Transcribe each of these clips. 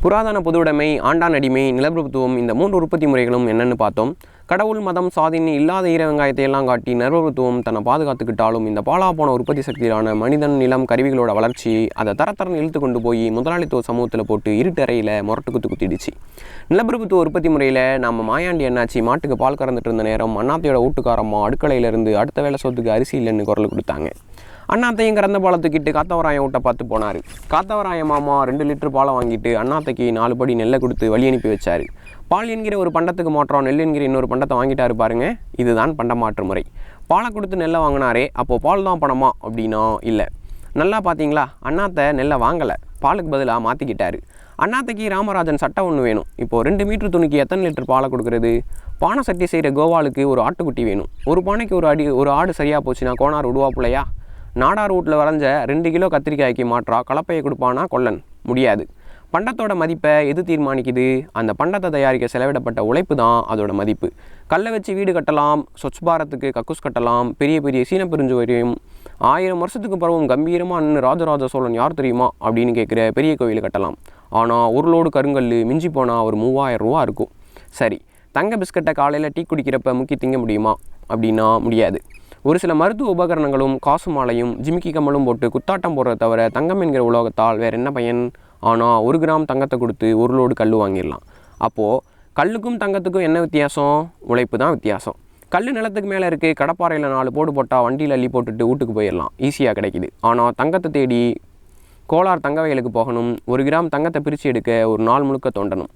புராதன பொதுவுடைமை, ஆண்டான் அடிமை, நிலப்பிரபுத்துவம் இந்த 3 உற்பத்தி முறைகளும் என்னென்னு பார்த்தோம். கடவுள், மதம், சாதின்னு இல்லாத ஈர வெங்காயத்தை எல்லாம் காட்டி நிலப்பிரபுத்துவம் தன்னை பாதுகாத்துக்கிட்டாலும் இந்த பாலா போன உற்பத்தி சக்தியிலான மனிதன், நிலம், கருவிகளோட வளர்ச்சி அதை தரத்தரன்னு இழுத்து கொண்டு போய் முதலாளித்துவ சமூகத்தில் போட்டு இருட்டறையில் முரட்டு குத்திடுச்சு. நிலப்பிரபுத்துவ உற்பத்தி முறையில் நம்ம மாயாண்டி என்னாச்சு மாட்டுக்கு பால் கறந்துட்டு இருந்த நேரம் அண்ணாத்தையோட வீட்டுக்காரம்மா அடுக்கலையிலேருந்து அடுத்த வேலை சொத்துக்கு அரிசி இல்லைன்னு குரல் கொடுத்தாங்க. அண்ணாத்தையும் கறந்த பாலை தூக்கிட்டு காத்தவராயன் வீட்டை பார்த்து போனார். காத்தவராயன் மாமா 2 லிட்டர் பாலை வாங்கிட்டு அண்ணாத்தைக்கு 4 படி நெல்லை கொடுத்து வழி அனுப்பி வச்சார். பால் என்கிற ஒரு பண்டத்துக்கு மாற்றம் நெல் என்கிற இன்னொரு பண்டத்தை வாங்கிட்டாரு பாருங்க. இதுதான் பண்ட மாற்று முறை. பாலை கொடுத்து நெல்லை வாங்கினாரே, அப்போது பால் தான் பணமா அப்படின்னா இல்லை. நல்லா பார்த்தீங்களா, அண்ணாத்தை நெல்லை வாங்கலை, பாலுக்கு பதிலாக மாற்றிக்கிட்டாரு. அண்ணாத்தைக்கு ராமராஜன் சட்டை ஒன்று வேணும். இப்போது 2 மீட்டர் துணிக்கு எத்தனை லிட்டர் பாலை கொடுக்குறது? பானை சட்டி செய்கிற கோவாலுக்கு ஒரு ஆட்டுக்குட்டி வேணும். ஒரு பானைக்கு ஒரு ஆடு சரியாக போச்சுன்னா கோனார் விடுவா பிள்ளையா? நாடார் வீட்டில் வரைஞ்ச 2 கிலோ கத்திரிக்காய்க்கு மாற்றா கலப்பையை கொடுப்பானா கொல்லன்? முடியாது. பண்டத்தோட மதிப்பை எது தீர்மானிக்குது? அந்த பண்டத்தை தயாரிக்க செலவிடப்பட்ட உழைப்பு தான் அதோட மதிப்பு. கல்லை வச்சு வீடு கட்டலாம், ஸ்வச் பாரத்துக்கு கக்கூஸ் கட்டலாம், பெரிய பெரிய சீன பெருஞ்சுவரையும் 1000 வருஷத்துக்கு பிறகும் கம்பீரமாக நின்று ராஜராஜ சோழன் யார் தெரியுமா அப்படின்னு கேட்குற பெரிய கோவில் கட்டலாம். ஆனால் ஒரு லோடு கருங்கல் மிஞ்சி போனால் ஒரு 3000 ரூபா இருக்கும். சரி, தங்க பிஸ்கட்டை காலையில் டீ குடிக்கிறப்ப முக்கி திங்க முடியுமா அப்படின்னா முடியாது. ஒரு சில மருத்துவ உபகரணங்களும் காசு மாலையும் ஜிமிக்கி கம்மலும் போட்டு குத்தாட்டம் போடுறத தவிர தங்கம் என்கிற உலோகத்தால் வேறு என்ன பயன்? ஆனால் 1 கிராம் தங்கத்தை கொடுத்து 1 லோடு கல் வாங்கிடலாம். அப்போது கல்லுக்கும் தங்கத்துக்கும் என்ன வித்தியாசம்? உழைப்பு தான் வித்தியாசம். கல் நிலத்துக்கு மேலே இருக்குது, கடப்பாறையில் 4 போடு போட்டால் வண்டியில் அள்ளி போட்டுட்டு வீட்டுக்கு போயிடலாம், ஈஸியாக கிடைக்கிது. ஆனால் தங்கத்தை தேடி கோலார் தங்க வயலுக்கு போகணும். 1 கிராம் தங்கத்தை பிரித்து எடுக்க ஒரு நாள் முழுக்க தோண்டணும்.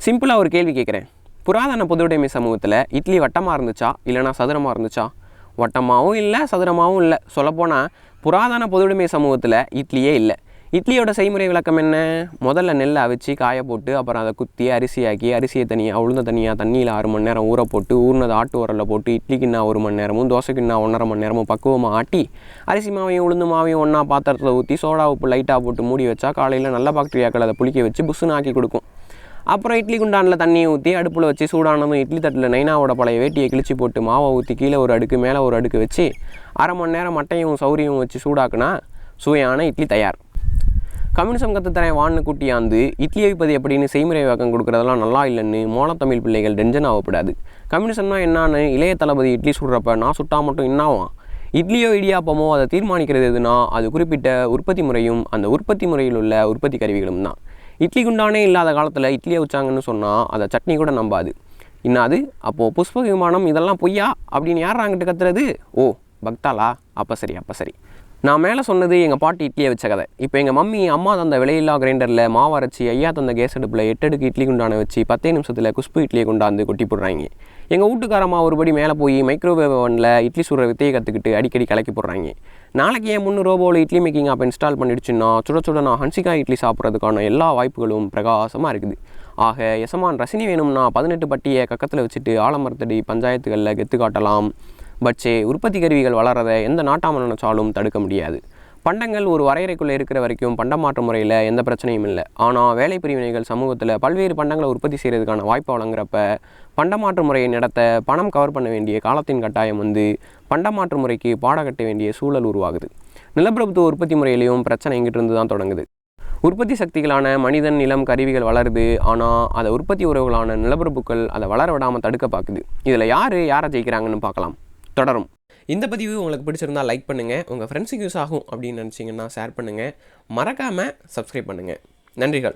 சிம்பிளாக ஒரு கேள்வி கேட்குறேன். புராதன பொதுவுடைமை சமூகத்தில் இட்லி வட்டமாக இருந்துச்சா இல்லைனா சதுரமாக இருந்துச்சா? வட்டமாகவும் இல்லை, சதுரமாகவும் இல்லை. சொல்லப்போனால் புராதன பொதுவுடைமை சமூகத்தில் இட்லியே இல்லை. இட்லியோட செய்முறை விளக்கம் என்ன? முதல்ல நெல்லை அவிச்சு காய போட்டு அப்புறம் அதை குத்தி அரிசியாக்கி அரிசியை தனியாக உளுந்த தனியாக தண்ணியில் 6 மணி நேரம் ஊற போட்டு ஊறினதை ஆட்டு உரலில் போட்டு இட்லிக்குன்னா 1 மணி நேரமும் தோசைக்குன்னா 1.5 மணி நேரமும் பக்குவமாக ஆட்டி அரிசி மாவையும் உளுந்து மாவையும் ஒன்றா பாத்திரத்தில் ஊற்றி சோடா உப்பு லைட்டாக போட்டு மூடி வச்சா காலையில் நல்ல பாக்டீரியாக்கள் அதை புளிக்க வச்சு புஷ்ஷுன்னு ஆக்கி கொடுக்கும். அப்புறம் இட்லி குண்டானில் தண்ணியை ஊற்றி அடுப்பில் வச்சு சூடானதும் இட்லி தட்டில் நைனாவோட பழைய வேட்டியை கிழிச்சு போட்டு மாவை ஊற்றி கீழே ஒரு அடுக்கு மேலே ஒரு அடுக்கு வச்சு 1/2 மணி நேரம் மட்டையும் சௌரியும் வச்சு சூடாக்குனா சுவையான இட்லி தயார். கம்யூனிசம் கற்றுத்தரேன் வான்னு கூட்டியாந்து இட்லி வைப்பது எப்படின்னு செய்முறை விளக்கம் கொடுக்குறதெல்லாம் நல்லா இல்லைன்னு மோளத்தமிழ் பிள்ளைகள் டென்ஷன் ஆகக்கூடாது. கம்யூனிசம்னா என்னான்னு இளைய தளபதி இட்லி சுடுறப்ப நான் சுட்டா மட்டும் என்னாவான்? இட்லியோ இடியாப்பமோ அதை தீர்மானிக்கிறது எதுனா அது குறிப்பிட்ட உற்பத்தி முறையும் அந்த உற்பத்தி முறையில் உள்ள உற்பத்தி கருவிகளும் தான். இட்லி குண்டானே இல்லாத காலத்தில் இட்லியை வச்சாங்கன்னு சொன்னால் அதை சட்னி கூட நம்பாது. இன்னாது அப்போது புஷ்ப விமானம் இதெல்லாம் பொய்யா அப்படின்னு யார் அங்கிட்டு கத்துறது? ஓ பக்தாலா? அப்போ சரி. நான் மேலே சொன்னது எங்கள் பாட்டி இட்லியை வச்ச கதை. இப்போ எங்கள் மம்மி அம்மா தந்த விலையில்லா கிரைண்டரில் மாவு அரைச்சி ஐயா தந்த கேஸ் அடுப்பில் 8 அடுக்கு இட்லி குண்டானை வச்சு 10 நிமிஷத்தில் குஷ்பு இட்லியை கொண்டாந்து கொட்டி போடுறாங்க. எங்கள் வீட்டுக்காரம்மா ஒருபடி மேலே போய் மைக்ரோவேவ் ஓவனில் இட்லி சுடுற வித்தையை கற்றுக்கிட்டு அடிக்கடி கலக்கி போடுறாங்க. நாளைக்கு என் 3 ரோபோவில் இட்லி மேக்கிங் ஆப் இன்ஸ்டால் பண்ணிடுச்சுன்னா சுட நான் ஹன்சிகா இட்லி சாப்பிட்றதுக்கான எல்லா வாய்ப்புகளும் பிரகாசமாக இருக்குது. ஆக எசமான் ரசினி வேணும்னா 18 பட்டியை கக்கத்தில் வச்சுட்டு ஆலமரத்தடி பஞ்சாயத்துகளில் கெத்து காட்டலாம். பட்சே உற்பத்தி கருவிகள் வளரதை எந்த நாட்டாமல் நினைச்சாலும் தடுக்க முடியாது. பண்டங்கள் ஒரு வரையறைக்குள்ளே இருக்கிற வரைக்கும் பண்டமாற்று முறையில் எந்த பிரச்சனையும் இல்லை. ஆனால் வேலை பிரிவினைகள் சமூகத்தில் பல்வேறு பண்டங்களை உற்பத்தி செய்கிறதுக்கான வாய்ப்பை வழங்குறப்ப பண்டமாற்று முறையை நடத்த பணம் கவர் பண்ண வேண்டிய காலத்தின் கட்டாயம் பண்டமாற்று முறைக்கு பாடகட்ட வேண்டிய சூழல் உருவாகுது. நிலப்பிரபுத்துவ உற்பத்தி முறையிலையும் பிரச்சனை இங்கிட்டு இருந்து தான் தொடங்குது. உற்பத்தி சக்திகளான மனிதன், நிலம், கருவிகள் வளருது. ஆனால் அதை உற்பத்தி உறவுகளான நிலப்பிரபுக்கள் அதை வளர விடாமல் தடுக்க பார்க்குது. இதில் யாரை ஜெயிக்கிறாங்கன்னு பார்க்கலாம். தொடரும். இந்த பதிவு உங்களுக்கு பிடிச்சிருந்தால் லைக் பண்ணுங்கள். உங்கள் ஃப்ரெண்ட்ஸுக்கு யூஸ் ஆகும் அப்படின்னு நினச்சிங்கன்னா ஷேர் பண்ணுங்கள். மறக்காமல் சப்ஸ்கிரைப் பண்ணுங்கள். நன்றிகள்.